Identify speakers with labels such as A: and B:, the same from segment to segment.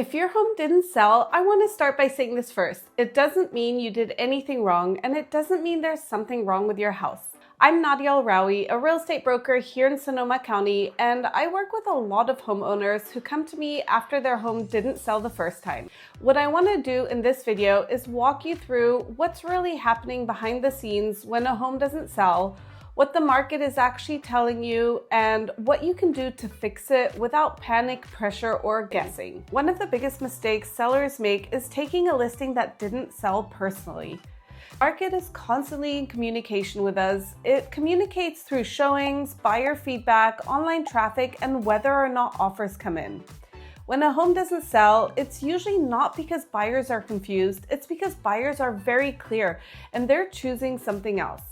A: If your home didn't sell, I want to start by saying this first. It doesn't mean you did anything wrong, and it doesn't mean there's something wrong with your house. I'm Nadia Alrawi, a real estate broker here in Sonoma County, and I work with a lot of homeowners who come to me after their home didn't sell the first time. What I want to do in this video is walk you through what's really happening behind the scenes when a home doesn't sell, what the market is actually telling you, and what you can do to fix it without panic, pressure, or guessing. One of the biggest mistakes sellers make is taking a listing that didn't sell personally. The market is constantly in communication with us. It communicates through showings, buyer feedback, online traffic, and whether or not offers come in. When a home doesn't sell, it's usually not because buyers are confused, it's because buyers are very clear and they're choosing something else.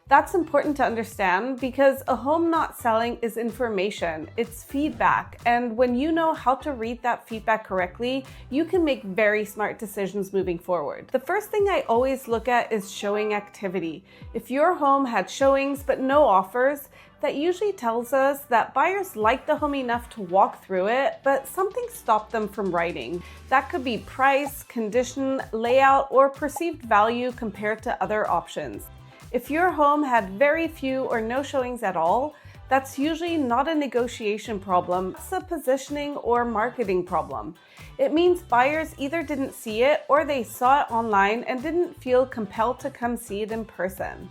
A: That's important to understand because a home not selling is information, it's feedback, and when you know how to read that feedback correctly, you can make very smart decisions moving forward. The first thing I always look at is showing activity. If your home had showings but no offers, that usually tells us that buyers like the home enough to walk through it, but something stopped them from writing. That could be price, condition, layout, or perceived value compared to other options. If your home had very few or no showings at all, that's usually not a negotiation problem, it's a positioning or marketing problem. It means buyers either didn't see it or they saw it online and didn't feel compelled to come see it in person.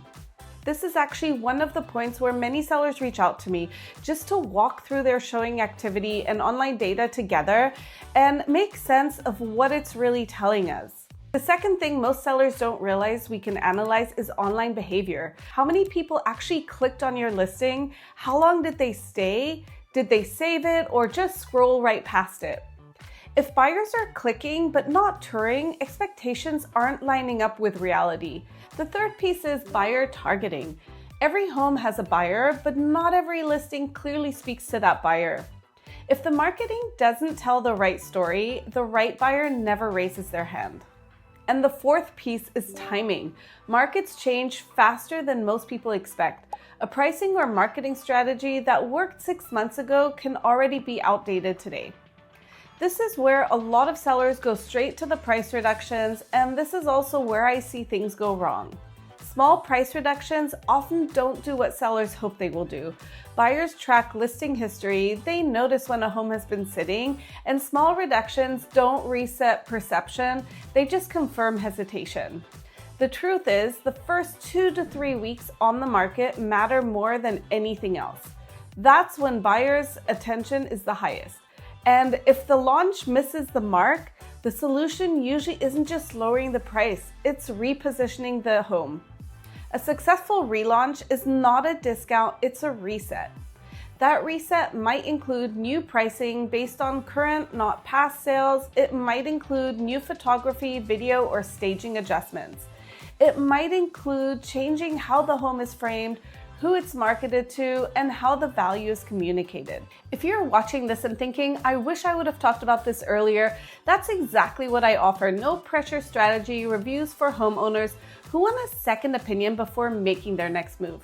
A: This is actually one of the points where many sellers reach out to me just to walk through their showing activity and online data together and make sense of what it's really telling us. The second thing most sellers don't realize we can analyze is online behavior. How many people actually clicked on your listing? How long did they stay? Did they save it or just scroll right past it? If buyers are clicking but not touring, expectations aren't lining up with reality. The third piece is buyer targeting. Every home has a buyer, but not every listing clearly speaks to that buyer. If the marketing doesn't tell the right story, the right buyer never raises their hand. And the fourth piece is timing. Markets change faster than most people expect. A pricing or marketing strategy that worked 6 months ago can already be outdated today. This is where a lot of sellers go straight to the price reductions, and this is also where I see things go wrong. Small price reductions often don't do what sellers hope they will do. Buyers track listing history, they notice when a home has been sitting, and small reductions don't reset perception, they just confirm hesitation. The truth is, the first 2 to 3 weeks on the market matter more than anything else. That's when buyers' attention is the highest. And if the launch misses the mark, the solution usually isn't just lowering the price, it's repositioning the home. A successful relaunch is not a discount, it's a reset. That reset might include new pricing based on current, not past sales. It might include new photography, video, or staging adjustments. It might include changing how the home is framed, who it's marketed to, and how the value is communicated. If you're watching this and thinking, I wish I would have talked about this earlier, that's exactly what I offer. No pressure strategy reviews for homeowners who want a second opinion before making their next move.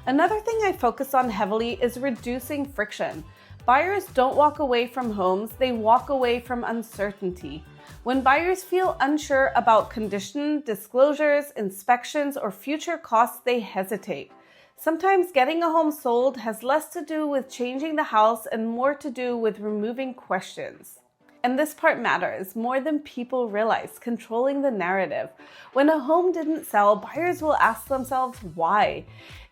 A: Another thing I focus on heavily is reducing friction. Buyers don't walk away from homes, they walk away from uncertainty. When buyers feel unsure about condition, disclosures, inspections, or future costs, they hesitate. Sometimes getting a home sold has less to do with changing the house and more to do with removing questions. And this part matters more than people realize, controlling the narrative. When a home didn't sell, buyers will ask themselves why.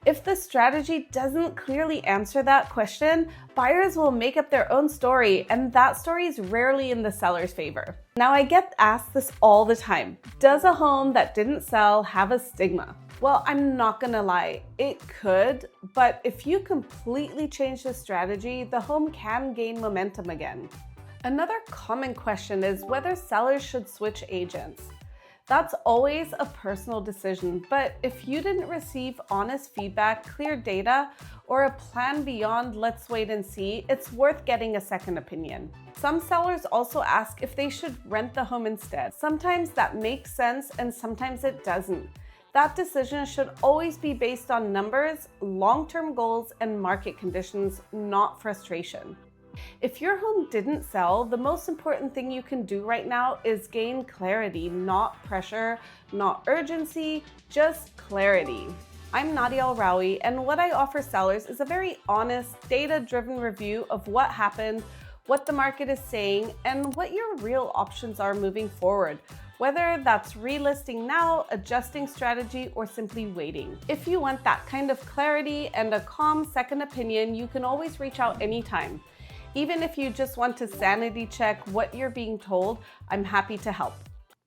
A: If the strategy doesn't clearly answer that question, buyers will make up their own story, and that story is rarely in the seller's favor. Now, I get asked this all the time. Does a home that didn't sell have a stigma? Well, I'm not gonna lie, it could, but if you completely change the strategy, the home can gain momentum again. Another common question is whether sellers should switch agents. That's always a personal decision, but if you didn't receive honest feedback, clear data, or a plan beyond let's wait and see, it's worth getting a second opinion. Some sellers also ask if they should rent the home instead. Sometimes that makes sense and sometimes it doesn't. That decision should always be based on numbers, long-term goals, and market conditions, not frustration. If your home didn't sell, the most important thing you can do right now is gain clarity, not pressure, not urgency, just clarity. I'm Nadia Alrawi, and what I offer sellers is a very honest, data-driven review of what happened, what the market is saying, and what your real options are moving forward, whether that's relisting now, adjusting strategy, or simply waiting. If you want that kind of clarity and a calm second opinion, you can always reach out anytime. Even if you just want to sanity check what you're being told, I'm happy to help.